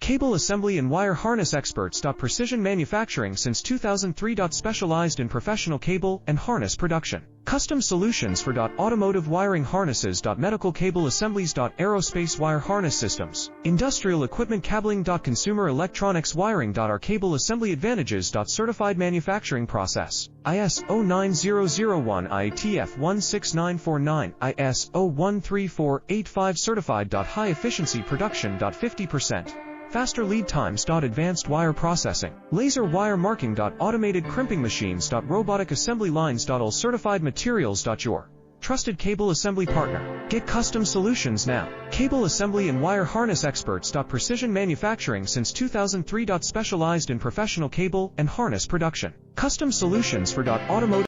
Cable assembly and wire harness experts. Precision manufacturing since 2003. Specialized in professional cable and harness production. Custom solutions for automotive wiring harnesses. Medical cable assemblies. Aerospace wire harness systems. Industrial equipment cabling. Consumer electronics wiring. Our cable assembly advantages. Certified manufacturing process. ISO 9001 IATF 16949 ISO 13485 certified. High efficiency production. 50%. Faster lead times. Advanced wire processing. Laser wire marking. Automated crimping machines. Robotic assembly lines. All certified materials. Your trusted cable assembly partner. Get custom solutions now. Cable assembly and wire harness experts. Precision manufacturing since 2003. Specialized in professional cable and harness production. Custom solutions for automotive